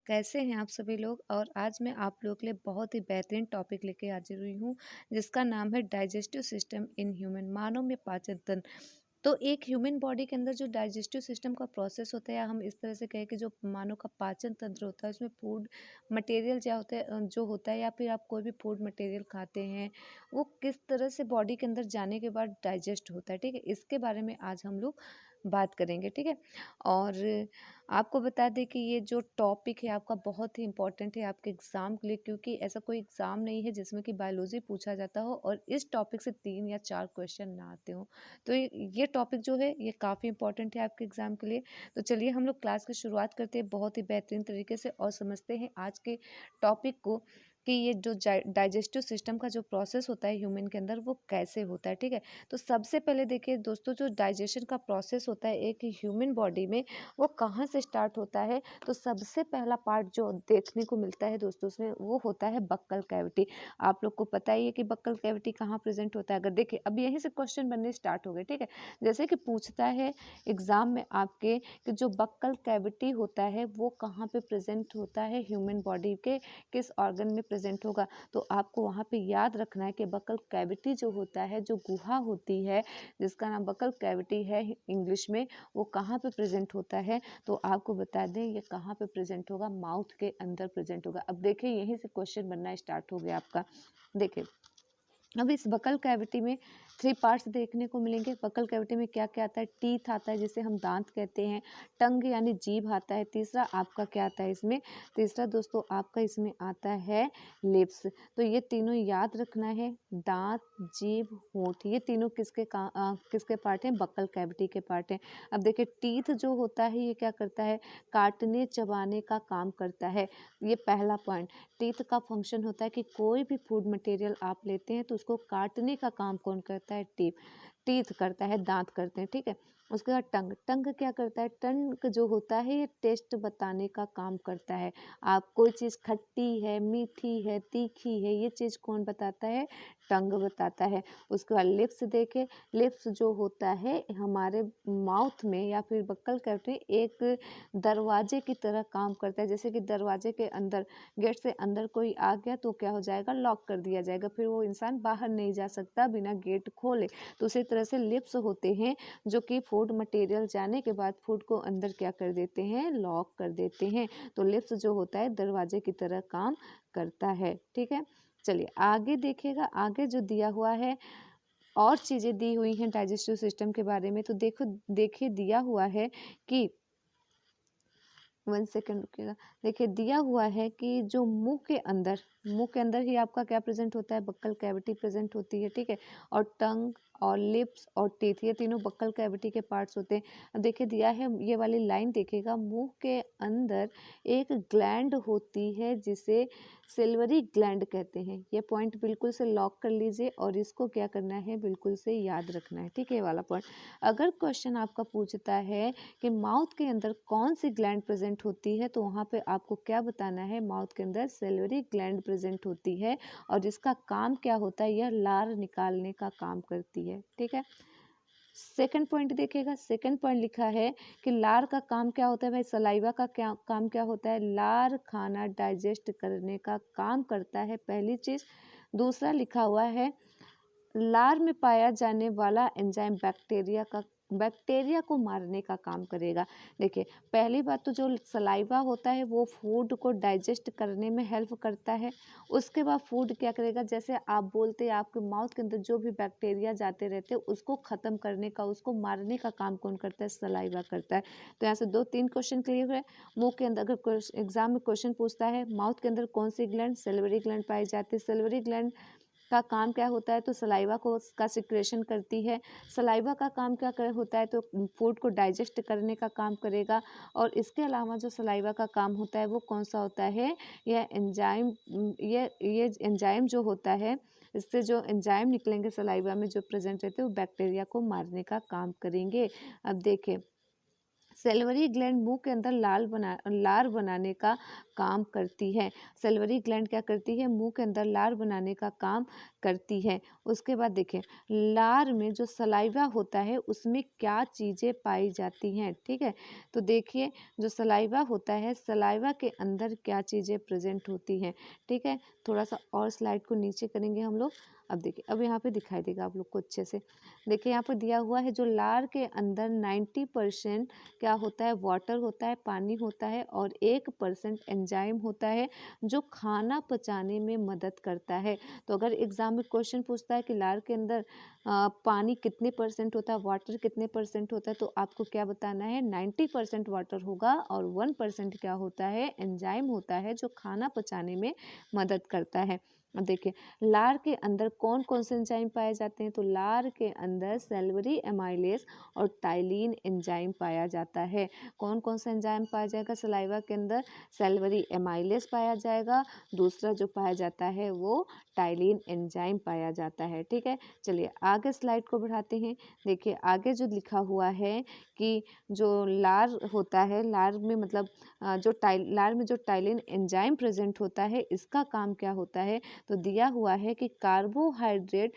कैसे हैं आप सभी लोग। और आज मैं आप लोगों के लिए बहुत ही बेहतरीन टॉपिक लेके हाजिर हुई हूँ, जिसका नाम है डाइजेस्टिव सिस्टम इन ह्यूमन, मानव में पाचन तंत्र। तो एक ह्यूमन बॉडी के अंदर जो डाइजेस्टिव सिस्टम का प्रोसेस होता है, या हम इस तरह से कहें कि जो मानव का पाचन तंत्र होता है, उसमें फूड मटेरियल जो होता है जो होता है, या फिर आप कोई भी फूड मटेरियल खाते हैं, वो किस तरह से बॉडी के अंदर जाने के बाद डाइजेस्ट होता है। ठीक है, इसके बारे में आज हम लोग बात करेंगे। ठीक है, और आपको बता दें कि ये जो टॉपिक है आपका बहुत ही इम्पोर्टेंट है आपके एग्ज़ाम के लिए, क्योंकि ऐसा कोई एग्ज़ाम नहीं है जिसमें कि बायोलॉजी पूछा जाता हो और इस टॉपिक से 3 या 4 क्वेश्चन ना आते हों। तो ये टॉपिक जो है ये काफ़ी इम्पोर्टेंट है आपके एग्ज़ाम के लिए। तो चलिए हम लोग क्लास की शुरुआत करते हैं बहुत ही बेहतरीन तरीके से, और समझते हैं आज के टॉपिक को कि ये जो डाइजेस्टिव सिस्टम का जो प्रोसेस होता है ह्यूमन के अंदर, वो कैसे होता है। ठीक है, तो सबसे पहले देखिए दोस्तों, जो डाइजेशन का प्रोसेस होता है एक ह्यूमन बॉडी में, वो कहाँ से स्टार्ट होता है। तो सबसे पहला पार्ट जो देखने को मिलता है दोस्तों उसमें, वो होता है बक्कल कैविटी। आप लोग को पता ही है कि बक्कल कैविटी कहाँ प्रेजेंट होता है। अगर देखिए अब यहीं से क्वेश्चन बनने स्टार्ट हो गए। ठीक है, जैसे कि पूछता है एग्जाम में आपके कि जो बक्कल कैविटी होता है वो कहाँ पे प्रेजेंट होता है ह्यूमन बॉडी के, किस ऑर्गन में प्रेजेंट होगा। तो आपको वहाँ पे याद रखना है कि बक्कल कैविटी जो होता है, जो गुहा होती है जिसका नाम बक्कल कैविटी है इंग्लिश में, वो कहाँ पे प्रेजेंट होता है। तो आपको बता दें ये कहाँ पे प्रेजेंट होगा, माउथ के अंदर प्रेजेंट होगा। अब देखिए यहीं से क्वेश्चन बनना स्टार्ट हो गया आपका। देखिए अब इस बकल कैविटी में 3 पार्ट्स देखने को मिलेंगे। बकल कैविटी में क्या क्या आता है, टीथ आता है जिसे हम दांत कहते हैं, टंग यानी जीभ आता है, तीसरा आपका क्या आता है इसमें, तीसरा दोस्तों आपका इसमें आता है लिप्स। तो ये तीनों याद रखना है, दांत, जीभ, होंठ, ये तीनों किसके पार्ट हैं, बकल कैविटी के पार्ट हैं। अब देखिए टीथ जो होता है ये क्या करता है, काटने चबाने का काम करता है। ये पहला पॉइंट। टीथ का फंक्शन होता है कि कोई भी फूड मटेरियल आप लेते हैं तो उसको काटने का काम कौन करता है, टीथ करता है, दांत करते हैं। ठीक है, उसके बाद टंग, टंग क्या करता है, टंग जो होता है ये टेस्ट बताने का काम करता है। आप कोई चीज़ खट्टी है, मीठी है, तीखी है, ये चीज़ कौन बताता है, टंग बताता है। उसके बाद लिप्स देखे, लिप्स जो होता है हमारे माउथ में या फिर बक्कल कैविटी एक दरवाजे की तरह काम करता है। जैसे कि दरवाजे के अंदर, गेट से अंदर कोई आ गया तो क्या हो जाएगा, लॉक कर दिया जाएगा, फिर वो इंसान बाहर नहीं जा सकता बिना गेट खोले। तो उसी तरह से लिप्स होते हैं जो कि फूड मटेरियल जाने के बाद फूड को अंदर क्या कर देते हैं, लॉक कर देते हैं। तो लिप्स जो होता है दरवाजे की तरह काम करता है। ठीक है, चलिए आगे देखिएगा, आगे जो दिया हुआ है और चीज़ें दी हुई हैं डाइजेस्टिव सिस्टम के बारे में। तो देखो, देखिए दिया हुआ है कि 1 सेकंड रुकिएगा। देखिए दिया हुआ है कि जो मुंह के अंदर ही आपका क्या प्रेजेंट होता है, बक्कल कैविटी प्रेजेंट होती है। ठीक है, और टंग और लिप्स और टीथ, ये तीनों बक्कल कैविटी के पार्ट्स होते हैं। अब देखिए दिया है ये वाली लाइन देखिएगा, मुंह के अंदर एक ग्लैंड होती है जिसे सिल्वरी ग्लैंड कहते हैं। ये पॉइंट बिल्कुल से लॉक कर लीजिए और इसको क्या करना है, बिल्कुल से याद रखना है। ठीक है, ये वाला पॉइंट। अगर क्वेश्चन आपका पूछता है कि माउथ के अंदर कौन सी ग्लैंड प्रेजेंट होती है, तो वहाँ पे आपको क्या बताना है, माउथ के अंदर सेल्वरी ग्लैंड प्रेजेंट होती है और जिसका काम क्या होता है, यह लार निकालने का काम करती है। ठीक है, सेकंड पॉइंट देखिएगा, सेकंड पॉइंट लिखा है कि लार का काम क्या होता है भाई, सलाइवा का क्या काम क्या होता है, लार खाना डाइजेस्ट करने का काम करता है, पहली चीज। दूसरा लिखा हुआ है लार में पाया जाने वाला एंजाइम बैक्टीरिया को मारने का काम करेगा। देखिए पहली बात तो जो सलाइवा होता है वो फूड को डाइजेस्ट करने में हेल्प करता है। उसके बाद फूड क्या करेगा, जैसे आप बोलते हैं आपके माउथ के अंदर जो भी बैक्टीरिया जाते रहते हैं उसको खत्म करने का, उसको मारने का काम कौन करता है, सलाइवा करता है। तो यहाँ से 2-3 क्वेश्चन क्लियर है। मुंह के अंदर अगर एग्जाम में क्वेश्चन पूछता है माउथ के अंदर कौन सी ग्लैंड, सेल्वरी ग्लैंड पाई जाती है, सेल्वरी ग्लैंड का काम क्या होता है, तो सलाइवा को का सिक्रेशन करती है। सलाइवा का काम क्या होता है, तो फूड को डाइजेस्ट करने का काम करेगा। और इसके अलावा जो सलाइवा का काम होता है वो कौन सा होता है, यह एंजाइम, ये एंजाइम जो होता है, इससे जो एंजाइम निकलेंगे सलाइवा में जो प्रेजेंट रहते हैं वो बैक्टीरिया को मारने का काम करेंगे। अब देखिए सैलिवरी ग्लैंड मुंह के अंदर लार बनाने का काम करती है। सैलिवरी ग्लैंड क्या करती है? मुंह के अंदर लार बनाने का काम करती है। उसके बाद देखिए, लार में जो सलाइवा होता है उसमें क्या चीज़ें पाई जाती हैं, ठीक है। तो देखिए, जो सलाइवा होता है, सलाइवा के अंदर क्या चीज़ें प्रेजेंट होती हैं, ठीक है। थोड़ा सा और स्लाइड को नीचे करेंगे हम लोग। अब देखिए, अब यहाँ पे दिखाई देगा आप लोग को अच्छे से। देखिए, यहाँ पर दिया हुआ है, जो लार के अंदर 90% क्या होता है? वाटर होता है, पानी होता है, और 1% एंजाइम होता है जो खाना पचाने में मदद करता है। तो अगर एग्जाम में क्वेश्चन पूछता है कि लार के अंदर पानी कितने परसेंट होता है, वाटर कितने परसेंट होता है, तो आपको क्या बताना है? 90% वाटर होगा और 1% क्या होता है? एंजाइम होता है जो खाना पचाने में मदद करता है। अब देखिए, लार के अंदर कौन कौन से एंजाइम पाए जाते हैं? तो लार के अंदर सैलिवरी एमाइलेज और टाइलिन एंजाइम पाया जाता है। कौन कौन सा एंजाइम पाया जाएगा सलाइवा के अंदर? सैलिवरी एमाइलेज पाया जाएगा, दूसरा जो पाया जाता है वो टाइलिन एंजाइम पाया जाता है, ठीक है। चलिए आगे स्लाइड को बढ़ाते हैं। देखिए, आगे जो लिखा हुआ है कि जो लार होता है, लार में मतलब लार में जो टाइलिन एंजाइम प्रेजेंट होता है, इसका काम क्या होता है? तो दिया हुआ है कि कार्बोहाइड्रेट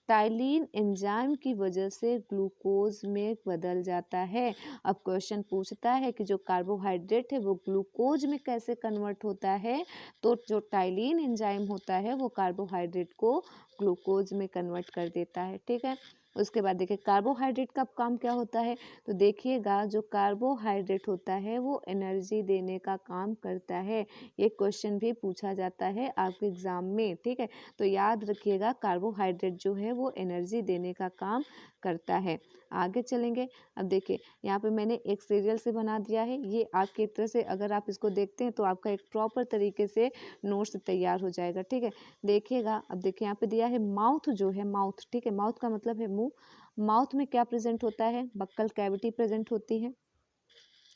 टाइलिन एंजाइम की वजह से ग्लूकोज में बदल जाता है। अब क्वेश्चन पूछता है कि जो कार्बोहाइड्रेट है वो ग्लूकोज में कैसे कन्वर्ट होता है? तो जो टाइलिन एंजाइम होता है वो कार्बोहाइड्रेट को ग्लूकोज में कन्वर्ट कर देता है, ठीक है। उसके बाद देखिए, कार्बोहाइड्रेट का काम क्या होता है? तो देखिएगा, जो कार्बोहाइड्रेट होता है वो एनर्जी देने का काम करता है। ये क्वेश्चन भी पूछा जाता है आपके एग्जाम में, ठीक है। तो याद रखिएगा, कार्बोहाइड्रेट जो है वो एनर्जी देने का काम करता है। आगे चलेंगे। अब देखिए, यहाँ पे मैंने एक सीरियल से बना दिया है। ये आपकी तरह से अगर आप इसको देखते हैं तो आपका एक प्रॉपर तरीके से नोट्स तैयार हो जाएगा, ठीक है। देखिएगा, अब देखिए यहाँ पे दिया है माउथ जो है, माउथ, ठीक है। माउथ का मतलब है मुंह। माउथ में क्या प्रेजेंट होता है? बक्कल कैविटी प्रेजेंट होती है।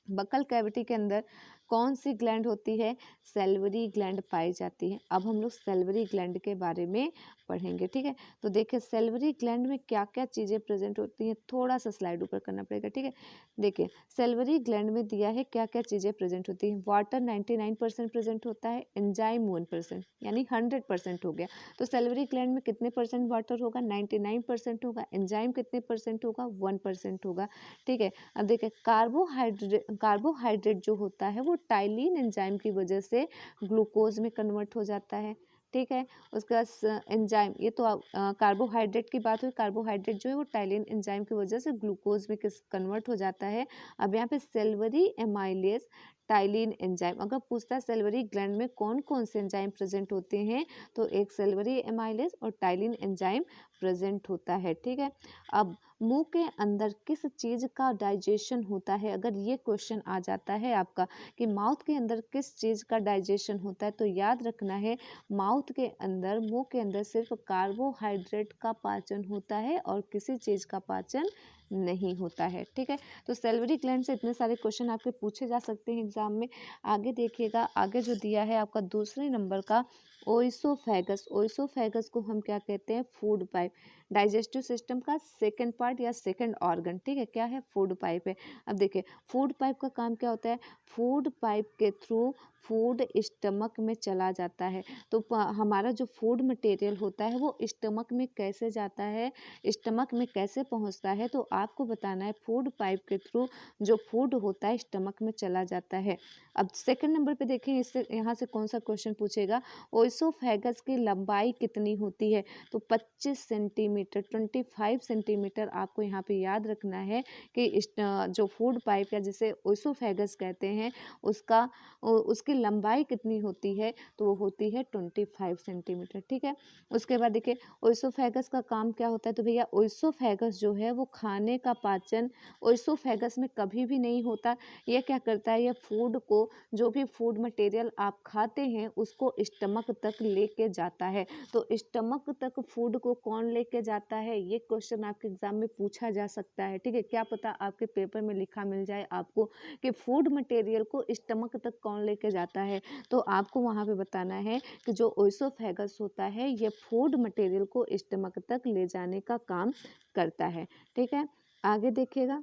बक्कल कैविटी के अंदर कौन सी ग्लैंड होती है? सैलिवरी ग्लैंड पाई जाती है। अब हम लोग सैलिवरी ग्लैंड के बारे में पढ़ेंगे, ठीक है। तो देखिए, सैलिवरी ग्लैंड में क्या क्या चीज़ें प्रेजेंट होती हैं, थोड़ा सा स्लाइड ऊपर करना पड़ेगा, ठीक है। देखिए, सैलिवरी ग्लैंड में दिया है क्या क्या चीज़ें प्रेजेंट होती हैं। वाटर 99% प्रेजेंट होता है, एंजाइम 1%, यानी 100% हो गया। तो सैलिवरी ग्लैंड में कितने परसेंट वाटर होगा? 99% होगा। एंजाइम कितने परसेंट होगा? 1% होगा, ठीक है। अब देखिए, कार्बोहाइड्रेट जो होता है वो टाइलिन एंजाइम की वजह से ग्लूकोज में कन्वर्ट हो जाता है, ठीक है। उसके बाद एंजाइम, ये तो कार्बोहाइड्रेट की बात हुई। कार्बोहाइड्रेट जो है वो टाइलिन एंजाइम की वजह से ग्लूकोज में किस कन्वर्ट हो जाता है। अब यहाँ पे सैलिवरी एमाइलेज टाइलिन एंजाइम, अगर पूछता है सैलिवरी ग्लैंड में कौन कौन से एंजाइम प्रेजेंट होते हैं, तो एक सैलिवरी एमाइलेज और टाइलिन एंजाइम प्रेजेंट होता है, ठीक है। अब मुंह के अंदर किस चीज़ का डाइजेशन होता है? अगर ये क्वेश्चन आ जाता है आपका कि माउथ के अंदर किस चीज़ का डाइजेशन होता है, तो याद रखना है, माउथ के अंदर, मुंह के अंदर सिर्फ कार्बोहाइड्रेट का पाचन होता है और किसी चीज़ का पाचन नहीं होता है, ठीक है। तो सैलिवरी ग्लैंड से इतने सारे क्वेश्चन आपके पूछे जा सकते हैं एग्जाम में। आगे देखिएगा, आगे जो दिया है आपका दूसरे नंबर का ओइसोफेगस। ओइसोफेगस को हम क्या कहते हैं? Food pipe. डाइजेस्टिव सिस्टम का सेकंड पार्ट या सेकंड ऑर्गन, ठीक है। क्या है? फूड पाइप है। अब देखिए, फूड पाइप का काम क्या होता है? फूड पाइप के थ्रू फूड स्टमक में चला जाता है। तो हमारा जो फूड मटेरियल होता है वो स्टमक में कैसे जाता है, स्टमक में कैसे पहुंचता है, तो आपको बताना है फूड पाइप के थ्रू जो फूड होता है स्टमक में चला जाता है। अब सेकंड नंबर पे देखें, इससे यहाँ से कौन सा क्वेश्चन पूछेगा? ओइसोफेगस की लंबाई कितनी होती है? तो 25 सेंटीमीटर, 25 सेंटीमीटर आपको यहाँ पे याद रखना है कि जो फूड पाइप या जिसे ओइसोफेगस कहते हैं उसकी लंबाई कितनी होती है? तो वो होती है 25 सेंटीमीटर, ठीक है। उसके बाद देखिए, ओइसोफेगस का काम क्या होता है? तो भैया, ओइसोफेगस जो है वो खाने का पाचन ओइसोफेगस में कभी भी नहीं होता। ये क्या करता है? ये फूड को, जो भी फूड मटेरियल आप खाते हैं उसको स्टमक तक लेके जाता है। तो स्टमक तक फूड को कौन लेके जाता है? ये क्वेश्चन आपके एग्जाम में पूछा जा सकता है, ठीक है। क्या पता आपके पेपर में लिखा मिल जाए आपको कि फूड मटेरियल को स्टमक तक कौन लेके जाता है। तो आपको वहाँ पे बताना है कि जो ओइसोफेगस होता है ये फूड मटेरियल को स्टमक तक ले जाने का काम करता है, ठीक है। आगे देखिएगा,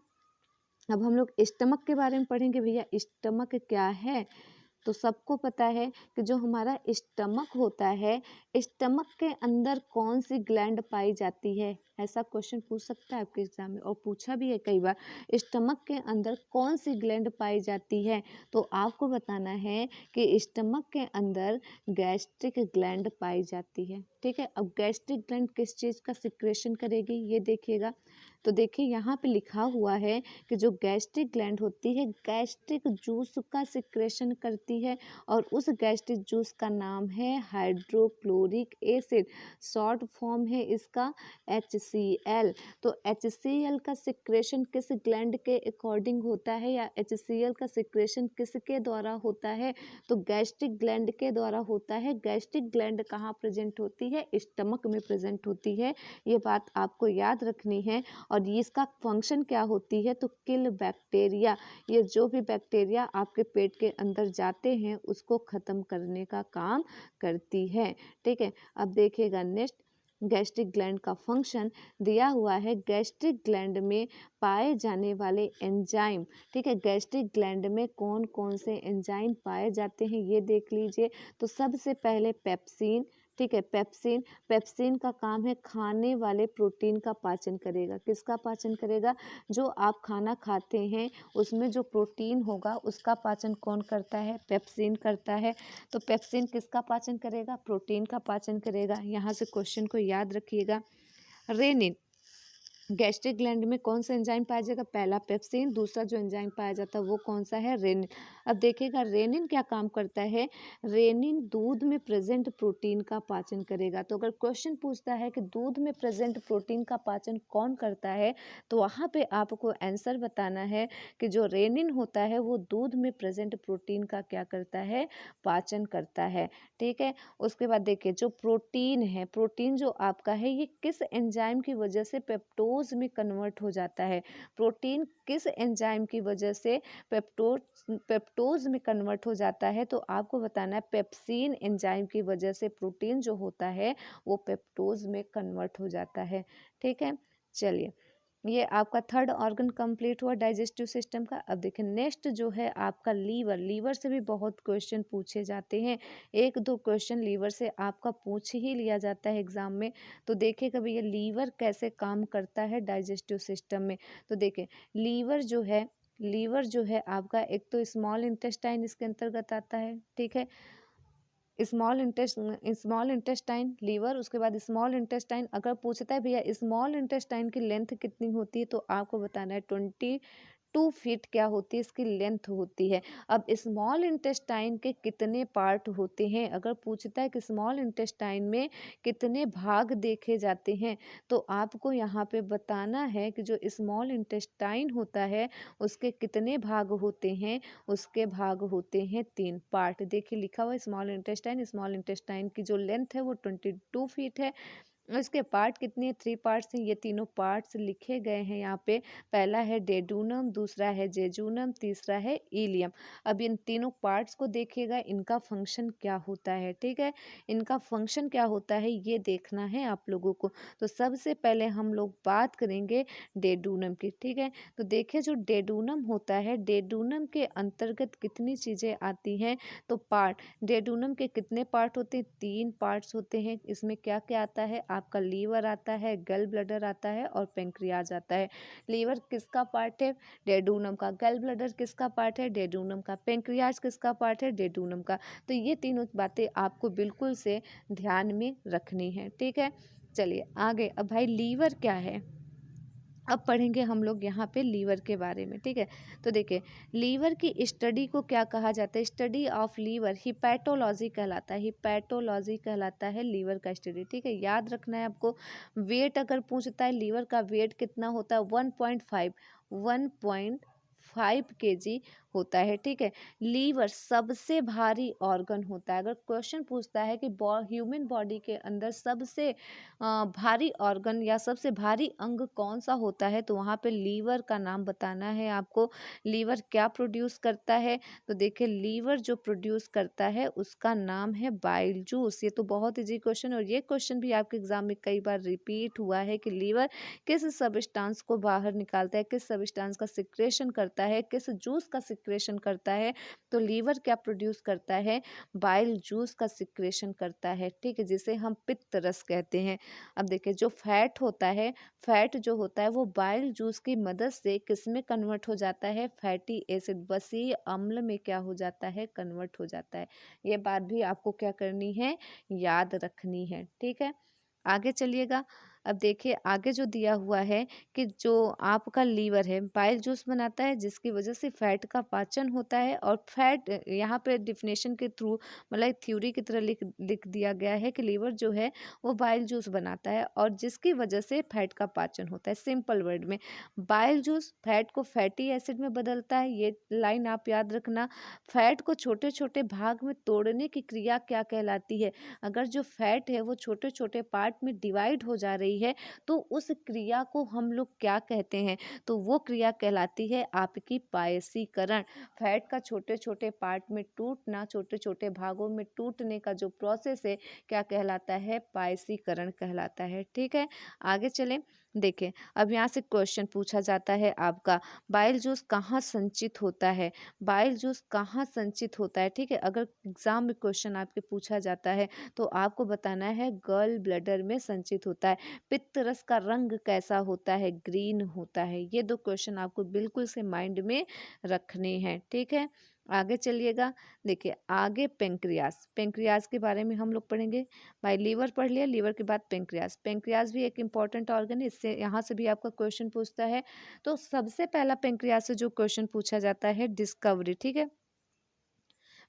अब हम लोग स्टमक के बारे में पढ़ेंगे। भैया स्टमक क्या है? तो सबको पता है कि जो हमारा स्टमक होता है, स्टमक के अंदर कौन सी ग्लैंड पाई जाती है? ऐसा क्वेश्चन पूछ सकता है आपके एग्जाम में, और पूछा भी है कई बार। स्टमक के अंदर कौन सी ग्लैंड पाई जाती है? तो आपको बताना है कि स्टमक के अंदर गैस्ट्रिक ग्लैंड पाई जाती है। ठीक है, अब गैस्ट्रिक ग्लैंड किस चीज़ का सिक्रेशन करेगी, ये देखिएगा। तो देखिए यहाँ पे लिखा हुआ है कि जो गैस्ट्रिक ग्लैंड होती है, गैस्ट्रिक जूस का सिक्रेशन करती है, और उस गैस्ट्रिक जूस का नाम है हाइड्रोक्लोरिक एसिड। शॉर्ट फॉर्म है इसका HCl। तो HCl का सिक्रेशन किस ग्लैंड के अकॉर्डिंग होता है, या HCl का सिक्रेशन किसके द्वारा होता है? तो गैस्ट्रिक ग्लैंड के द्वारा होता है। गैस्ट्रिक ग्लैंड कहाँ प्रेजेंट होती है? स्टमक में प्रेजेंट होती है। ये बात आपको याद रखनी है। और ये इसका फंक्शन क्या होती है? तो किल बैक्टीरिया। ये जो भी बैक्टीरिया आपके पेट के अंदर जाते हैं उसको खत्म करने का काम करती है। ठीक है, अब देखिएगा नेक्स्ट, गैस्ट्रिक ग्लैंड का फंक्शन दिया हुआ है। गैस्ट्रिक ग्लैंड में पाए जाने वाले एंजाइम। ठीक है, गैस्ट्रिक ग्लैंड में कौन कौन से एंजाइम पाए जाते हैं ये देख लीजिए। तो सबसे पहले पेप्सिन। ठीक है, पेप्सिन। पेप्सिन का काम है खाने वाले प्रोटीन का पाचन करेगा। किसका पाचन करेगा? जो आप खाना खाते हैं उसमें जो प्रोटीन होगा उसका पाचन कौन करता है? पेप्सिन करता है। तो पेप्सिन किसका पाचन करेगा? प्रोटीन का पाचन करेगा। यहाँ से क्वेश्चन को याद रखिएगा। रेनिन, गैस्ट्रिक ग्लैंड में कौन सा एंजाइम पाया जाएगा? पहला पेप्सिन, दूसरा जो एंजाइम पाया जाता है वो कौन सा है? रेनिन। अब देखिएगा रेनिन क्या काम करता है। रेनिन दूध में प्रेजेंट प्रोटीन का पाचन करेगा। तो अगर क्वेश्चन पूछता है कि दूध में प्रेजेंट प्रोटीन का पाचन कौन करता है, तो वहाँ पे आपको आंसर बताना है कि जो रेनिन होता है वो दूध में प्रेजेंट प्रोटीन का क्या करता है? पाचन करता है। ठीक है, उसके बाद देखिए जो प्रोटीन है, प्रोटीन जो आपका है ये किस एंजाइम की वजह से पेप्टोज में कन्वर्ट हो जाता है? प्रोटीन किस एंजाइम की वजह से पेप्टोज में कन्वर्ट हो जाता है? तो आपको बताना है पेप्सिन एंजाइम की वजह से प्रोटीन जो होता है वो पेप्टोज में कन्वर्ट हो जाता है। ठीक है, चलिए ये आपका थर्ड ऑर्गन कंप्लीट हुआ डाइजेस्टिव सिस्टम का। अब देखिए नेक्स्ट जो है आपका लीवर। लीवर से भी बहुत क्वेश्चन पूछे जाते हैं। एक दो क्वेश्चन लीवर से आपका पूछ ही लिया जाता है एग्जाम में। तो देखिए कभी ये लीवर कैसे काम करता है डाइजेस्टिव सिस्टम में। तो देखिए लीवर जो है आपका, एक तो स्मॉल इंटेस्टाइन इसके अंतर्गत आता है। ठीक है, स्मॉल इंटेस्टाइन लीवर, उसके बाद स्मॉल इंटेस्टाइन। अगर पूछता है भैया स्मॉल इंटेस्टाइन की लेंथ कितनी होती है, तो आपको बताना है 22 फीट क्या होती है इसकी लेंथ होती है। अब स्मॉल इंटेस्टाइन के कितने पार्ट होते हैं, अगर पूछता है कि स्मॉल इंटेस्टाइन में कितने भाग देखे जाते हैं, तो आपको यहाँ पे बताना है कि जो स्मॉल इंटेस्टाइन होता है उसके कितने भाग होते हैं। उसके भाग होते हैं 3 पार्ट। देखिए लिखा हुआ है स्मॉल इंटेस्टाइन की जो लेंथ है वो 22 फीट है। इसके पार्ट कितने? 3 पार्ट्स हैं। ये तीनों पार्ट्स लिखे गए हैं यहाँ पे। पहला है डेडूनम, दूसरा है जेजूनम, तीसरा है इलियम। अब इन तीनों पार्ट्स को देखिएगा, इनका फंक्शन क्या होता है। ठीक है, इनका फंक्शन क्या होता है ये देखना है आप लोगों को। तो सबसे पहले हम लोग बात करेंगे डेडूनम की। ठीक है, तो देखिए जो डेडूनम होता है, डेडूनम के अंतर्गत कितनी चीज़ें आती हैं। तो पार्ट, डेडूनम के कितने पार्ट होते हैं? 3 पार्ट्स होते हैं। इसमें क्या क्या आता है? आपका लीवर आता है, गल ब्लडर आता है और पेंक्रियाज आता है। लीवर किसका पार्ट है? डेडूनम का। गल ब्लडर किसका पार्ट है? डेडूनम का। पेंक्रियाज किसका पार्ट है? डेडूनम का। तो ये तीनों बातें आपको बिल्कुल से ध्यान में रखनी है। ठीक है, चलिए आगे। अब भाई लीवर क्या है, अब पढ़ेंगे हम लोग यहाँ पे लीवर के बारे में। ठीक है, तो देखिए लीवर की स्टडी को क्या कहा जाता है? स्टडी ऑफ लीवर हिपैटोलॉजी कहलाता है। हिपैटोलॉजी कहलाता है लीवर का स्टडी। ठीक है, याद रखना है आपको। वेट अगर पूछता है लीवर का वेट कितना होता है? 1.5 kg होता है, ठीक है। लीवर सबसे भारी ऑर्गन होता है। अगर क्वेश्चन पूछता है कि ह्यूमन बॉडी के अंदर सबसे भारी ऑर्गन या सबसे भारी अंग कौन सा होता है, तो वहाँ पे लीवर का नाम बताना है आपको। लीवर क्या प्रोड्यूस करता है, तो देखिए लीवर जो प्रोड्यूस करता है उसका नाम है बाइल जूस। ये तो बहुत इजी क्वेश्चन, और ये क्वेश्चन भी आपके एग्जाम में कई बार रिपीट हुआ है कि लीवर किस सब्सटेंस को बाहर निकालता है, किस सब्सटेंस का सिक्रेशन करता है, किस जूस का सिक्रेशन करता है। तो लीवर क्या प्रोड्यूस करता है, बाइल जूस का सिक्रेशन करता है, ठीक है, जिसे हम पित्त रस कहते हैं। अब देखिए जो फैट होता है, फैट जो होता है वो बाइल जूस की मदद से किस में कन्वर्ट हो जाता है, फैटी एसिड बसीय अम्ल में क्या हो जाता है, कन्वर्ट हो जाता है। ये बात भी आपको क्या करनी है, याद रखनी है, ठीक है। आगे चलिएगा। अब देखिए आगे जो दिया हुआ है कि जो आपका लीवर है बाइल जूस बनाता है, जिसकी वजह से फैट का पाचन होता है। और फैट यहाँ पे डिफिनेशन के थ्रू मतलब थ्योरी की तरह लिख लिख दिया गया है कि लीवर जो है वो बाइल जूस बनाता है, और जिसकी वजह से फैट का पाचन होता है। सिंपल वर्ड में बाइल जूस फैट को फैटी एसिड में बदलता है, ये लाइन आप याद रखना। फैट को छोटे छोटे भाग में तोड़ने की क्रिया क्या कहलाती है, अगर जो फैट है वो छोटे छोटे पार्ट में डिवाइड हो जा रही है तो उस क्रिया को हम लोग क्या कहते हैं, तो वो क्रिया कहलाती है आपकी पायसीकरण। फैट का छोटे छोटे पार्ट में टूटना, छोटे छोटे भागों में टूटने का जो प्रोसेस है क्या कहलाता है, पायसीकरण कहलाता है, ठीक है। आगे चलें। देखिए अब यहाँ से क्वेश्चन पूछा जाता है आपका, बाइल जूस कहाँ संचित होता है, बाइल जूस कहाँ संचित होता है, ठीक है। अगर एग्जाम में क्वेश्चन आपके पूछा जाता है तो आपको बताना है गॉल ब्लैडर में संचित होता है। पित्त रस का रंग कैसा होता है, ग्रीन होता है। ये दो क्वेश्चन आपको बिल्कुल से माइंड में रखने हैं, ठीक है। आगे चलिएगा। देखिए आगे पेंक्रियास, पेंक्रियास के बारे में हम लोग पढ़ेंगे। भाई लीवर पढ़ लिया, लीवर के बाद पेंक्रियास। पेंक्रियास भी एक इंपॉर्टेंट ऑर्गन है, इससे यहाँ से भी आपका क्वेश्चन पूछता है। तो सबसे पहला पेंक्रियास से जो क्वेश्चन पूछा जाता है, डिस्कवरी, ठीक है।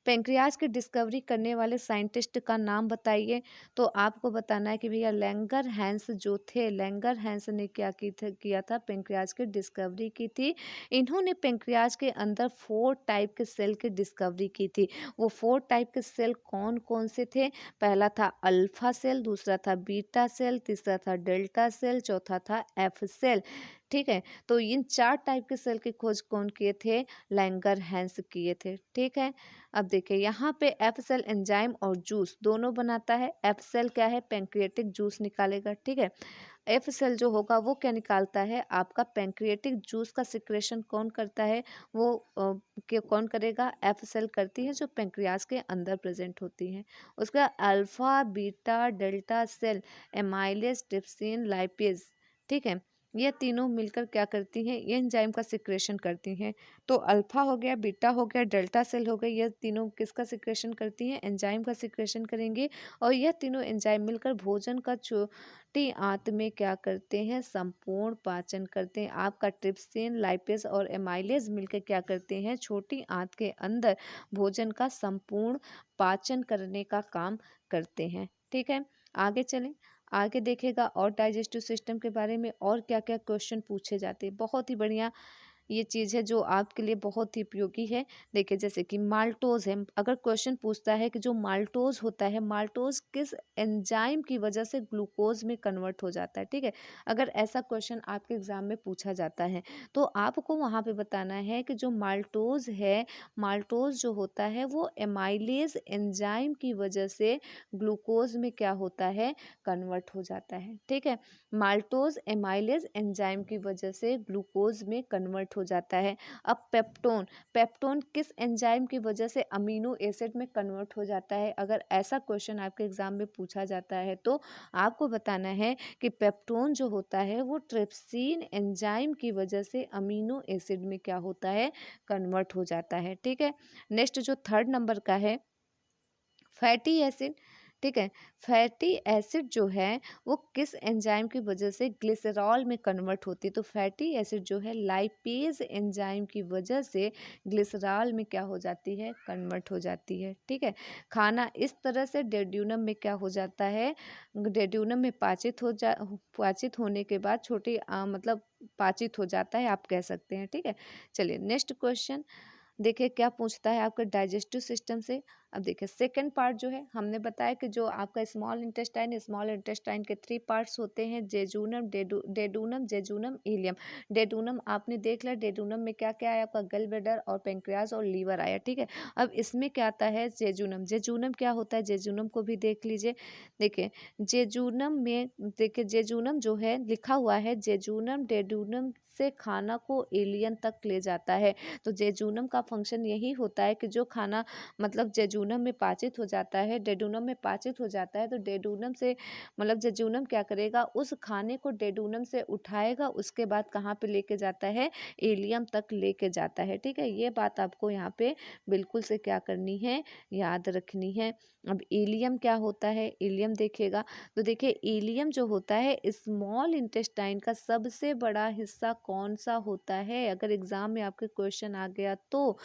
पेंक्रियाज की डिस्कवरी करने वाले साइंटिस्ट का नाम बताइए। तो आपको बताना है कि भैया लैंगर हैंस जो थे, लैंगर हैंस ने किया था, पेंक्रियाज की डिस्कवरी की थी। इन्होंने पेंक्रियाज के अंदर 4 टाइप के सेल की डिस्कवरी की थी। वो 4 टाइप के सेल कौन कौन से थे, पहला था अल्फा सेल, दूसरा था बीटा सेल, तीसरा था डेल्टा सेल, चौथा था एफ सेल, ठीक है। तो इन 4 टाइप के सेल की खोज कौन किए थे, लैंगर हैंस किए थे, ठीक है। अब देखिए यहाँ पे एफ सेल एंजाइम और जूस दोनों बनाता है। एफ सेल क्या है, पैंक्रियाटिक जूस निकालेगा, ठीक है। एफ सेल जो होगा वो क्या निकालता है, आपका पैंक्रियाटिक जूस का सिक्रेशन कौन करता है, वो कौन करेगा, एफ सेल करती है, जो पैंक्रियाज के अंदर प्रेजेंट होती है। उसका alpha beta delta cell amylase trypsin lipase, ठीक है, ये तीनों मिलकर क्या करती हैं, ये एंजाइम का सिक्रेशन करती हैं। तो अल्फा हो गया, बीटा हो गया, डेल्टा सेल हो गई, ये तीनों किसका सिक्रेशन करती हैं, एंजाइम का सिक्रेशन करेंगे। और यह तीनों एंजाइम मिलकर भोजन का छोटी आंत में क्या करते हैं, संपूर्ण पाचन करते हैं। आपका ट्रिप्सिन लाइपेज और एमाइलेज मिलकर क्या करते हैं, छोटी आंत के अंदर भोजन का संपूर्ण पाचन करने का काम करते हैं, ठीक है। आगे चलें। आगे देखेगा और डाइजेस्टिव सिस्टम के बारे में और क्या क्या क्वेश्चन पूछे जाते हैं। बहुत ही बढ़िया ये चीज़ है जो आपके लिए बहुत ही उपयोगी है। देखिए जैसे कि माल्टोज है, अगर क्वेश्चन पूछता है कि जो माल्टोज होता है, माल्टोज किस एंजाइम की वजह से ग्लूकोज में कन्वर्ट हो जाता है, ठीक है। अगर ऐसा क्वेश्चन आपके एग्जाम में पूछा जाता है तो आपको वहाँ पे बताना है कि जो माल्टोज है, माल्टोज जो होता है वो एमाइलेज एंजाइम की वजह से ग्लूकोज में क्या होता है, कन्वर्ट हो जाता है, ठीक है। माल्टोज एमाइलेज एंजाइम की वजह से ग्लूकोज में कन्वर्ट हो जाता है। अब पेप्टोन, पेप्टोन किस एंजाइम की वजह से अमीनो एसिड में कन्वर्ट हो जाता है, अगर ऐसा क्वेश्चन आपके एग्जाम में पूछा जाता है तो आपको बताना है कि पेप्टोन जो होता है वो ट्रिप्सिन एंजाइम की वजह से अमीनो एसिड में क्या होता है, कन्वर्ट हो जाता है, ठीक है। नेक्स्ट जो थर्ड नंबर का है फैटी एसिड, ठीक है। फैटी एसिड जो है वो किस एंजाइम की वजह से ग्लिसरॉल में कन्वर्ट होती है, तो फैटी एसिड जो है लाइपेज एंजाइम की वजह से ग्लिसरॉल में क्या हो जाती है, कन्वर्ट हो जाती है, ठीक है। खाना इस तरह से डेड्यूनम में क्या हो जाता है, डेड्यूनम में पाचित होने के बाद छोटी मतलब पाचित हो जाता है, आप कह सकते हैं, ठीक है। चलिए नेक्स्ट क्वेश्चन। देखिए क्या पूछता है आपका डाइजेस्टिव सिस्टम से। अब देखिए सेकंड पार्ट जो है, हमने बताया कि जो आपका स्मॉल इंटेस्टाइन के 3 पार्ट्स होते हैं, जेजूनम, डेडूनम, जेजूनम, इलियम। डेडूनम आपने देख लिया, डेडूनम में क्या क्या आया आपका, गल ब्लैडर और पेंक्रियाज और लीवर आया, ठीक है। अब इसमें क्या आता है, जेजूनम। जेजूनम क्या होता है, जेजूनम को भी देख लीजिए। देखिए जेजूनम में, देखिए जेजूनम जो है लिखा हुआ है, जेजूनम डेडूनम से खाना को एलियन तक ले जाता है। तो जेजूनम का फंक्शन यही होता है कि जो खाना मतलब जेजूनम में पाचित हो जाता है, डेडूनम में पाचित हो जाता है, तो डेडूनम से मतलब जेजूनम क्या करेगा, उस खाने को डेडूनम से उठाएगा, उसके बाद कहाँ पे लेके जाता है, एलियम तक लेके जाता है, ठीक है। ये बात आपको यहाँ पे बिल्कुल से क्या करनी है, याद रखनी है। अब एलियम क्या होता है, एलियम देखिएगा, तो देखिए एलियम जो होता है स्मॉल इंटेस्टाइन का सबसे बड़ा हिस्सा कौन सा होता है, अगर एग्जाम में आपके क्वेश्चन आ गया तो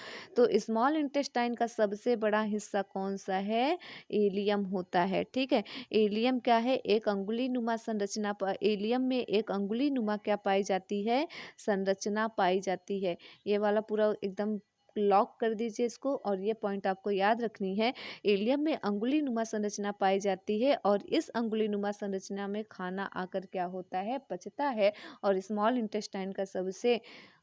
स्मॉल इंटेस्टाइन का सबसे बड़ा हिस्सा कौन सा है, एलियम होता है, ठीक है। एलियम क्या है, एक अंगुली नुमा संरचना, एलियम में एक अंगुली नुमा क्या पाई जाती है, संरचना पाई जाती है। ये वाला पूरा एकदम लॉक कर दीजिए इसको, और ये पॉइंट आपको याद रखनी है। एलियम में अंगुली नुमा संरचना पाई जाती है, और इस अंगुली नुमा संरचना में खाना आकर क्या होता है, पचता है। और स्मॉल इंटेस्टाइन का सबसे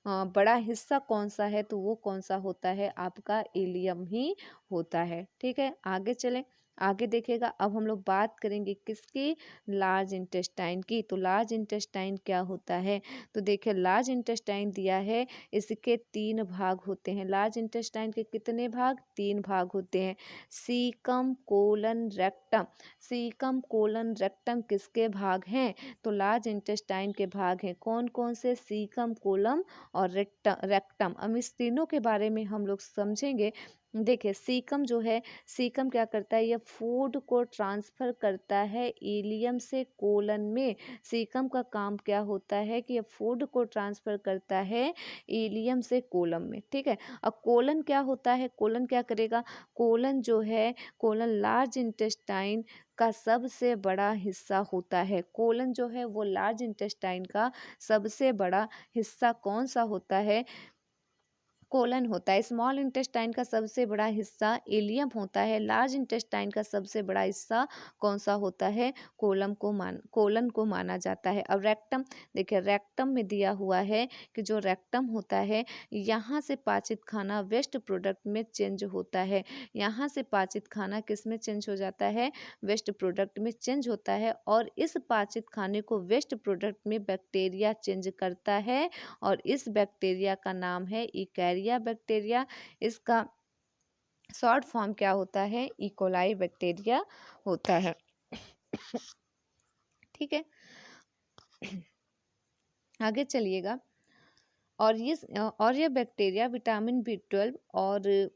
बड़ा हिस्सा कौन सा है, तो वो कौन सा होता है, आपका एलियम ही होता है, ठीक है। आगे चलें, आगे देखिएगा। अब हम लोग बात करेंगे किसकी, लार्ज इंटेस्टाइन की। तो लार्ज इंटेस्टाइन क्या होता है, तो देखिए लार्ज इंटेस्टाइन दिया है, इसके 3 भाग होते हैं। लार्ज इंटेस्टाइन के कितने भाग, 3 भाग होते हैं। Caecum, colon, rectum. Caecum, colon, rectum किसके भाग हैं, तो लार्ज इंटेस्टाइन के भाग हैं। कौन कौन से, सीकम, कोलम और रेक्टम। अब इस तीनों के बारे में हम लोग समझेंगे। देखिए सीकम जो है, सीकम क्या करता है, यह फूड को ट्रांसफर करता है इलियम से कोलन में। सीकम का काम क्या होता है कि यह फूड को ट्रांसफर करता है इलियम से कोलम में, ठीक है। अब कोलन क्या होता है, कोलन क्या करेगा, कोलन जो है, कोलन लार्ज इंटेस्टाइन का सबसे बड़ा हिस्सा होता है। कोलन जो है वो लार्ज इंटेस्टाइन का सबसे बड़ा हिस्सा कौन सा होता है, कोलन होता है। स्मॉल इंटेस्टाइन का सबसे बड़ा हिस्सा इलियम होता है। लार्ज इंटेस्टाइन का सबसे बड़ा हिस्सा कौन सा होता है, कोलन को माना जाता है। अब रेक्टम, देखिए रेक्टम में दिया हुआ है कि जो रेक्टम होता है, यहाँ से पाचित खाना वेस्ट प्रोडक्ट में चेंज होता है। यहाँ से पाचित खाना किस में चेंज हो जाता है, वेस्ट प्रोडक्ट में चेंज होता है, और इस पाचित खाने को वेस्ट प्रोडक्ट में बैक्टीरिया चेंज करता है, और इस बैक्टीरिया का नाम है इकैरिया बैक्टीरिया। इसका शॉर्ट फॉर्म क्या होता है, इकोलाई बैक्टीरिया होता है, ठीक है। आगे चलिएगा। और ये बैक्टीरिया विटामिन B12 और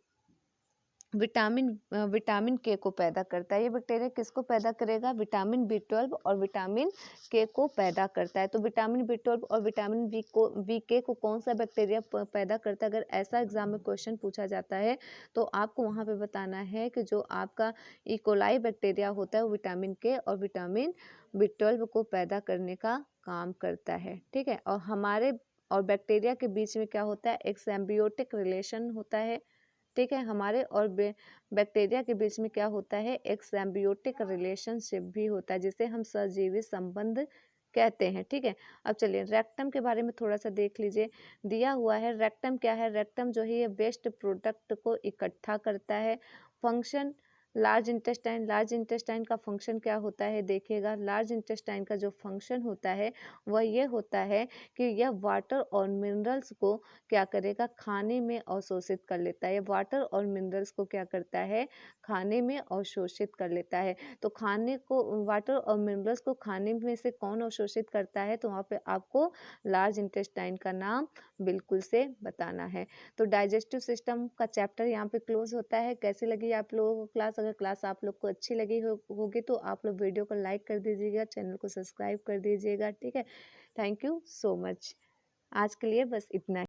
विटामिन के को पैदा करता है। ये बैक्टीरिया किसको पैदा करेगा, विटामिन B12 और विटामिन के को पैदा करता है। तो विटामिन B12 और विटामिन बी के को कौन सा बैक्टीरिया पैदा करता है, अगर ऐसा एग्जाम में क्वेश्चन पूछा जाता है तो आपको वहाँ पे बताना है कि जो आपका इकोलाई बैक्टीरिया होता है वो विटामिन के और विटामिन B12 को पैदा करने का काम करता है, ठीक है। और हमारे और बैक्टीरिया के बीच में क्या होता है, एक सिम्बियोटिक रिलेशन होता है, ठीक है। हमारे और बैक्टीरिया के बीच में क्या होता है, एक सिम्बियोटिक रिलेशनशिप भी होता है, जिसे हम सहजीवी संबंध कहते हैं, ठीक है। अब चलिए रेक्टम के बारे में थोड़ा सा देख लीजिए। दिया हुआ है रेक्टम क्या है, रेक्टम जो है ये वेस्ट प्रोडक्ट को इकट्ठा करता है। फंक्शन, लार्ज इंटेस्टाइन का फंक्शन क्या होता है, देखिएगा लार्ज इंटेस्टाइन का जो फंक्शन होता है वह ये होता है कि यह वाटर और मिनरल्स को क्या करेगा, खाने में अवशोषित कर लेता है। वाटर और मिनरल्स को क्या करता है, खाने में अवशोषित कर लेता है। तो खाने को, वाटर और मिनरल्स को खाने में से कौन अवशोषित करता है, तो वहाँ पे आपको लार्ज इंटेस्टाइन का नाम बिल्कुल से बताना है। तो डाइजेस्टिव सिस्टम का चैप्टर यहाँ पे क्लोज होता है। कैसी लगी आप लोगों को क्लास, अगर क्लास आप लोग को अच्छी लगी होगी तो आप लोग वीडियो को लाइक कर दीजिएगा, चैनल को सब्सक्राइब कर दीजिएगा, ठीक है। Thank you so much. आज के लिए बस इतना ही।